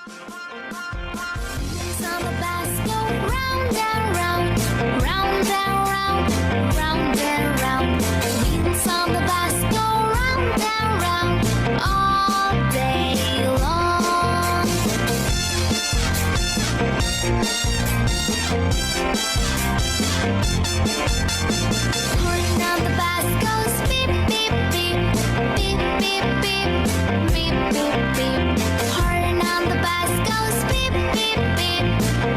On the bus go round and round, round and round, round and round. Wheels on the bus go round and round all day long. Horn on the bus goes beep beep beep, beep beep beep, beep beep beep. Horn on the bus goes beep beep beep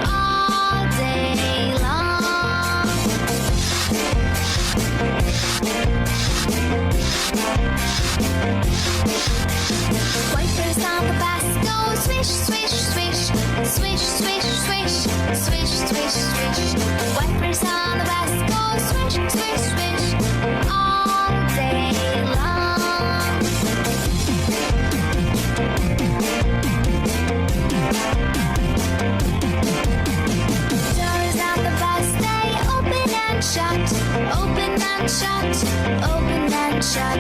all day long. Wipers on the bus go swish swish swish, swish swish swish, swish swish swish. Wipers on the bus go swish swish swish all day long. Doors on the bus they open and shut, open and shut, open and shut.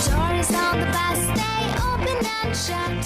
Doors on the bus they open and shut.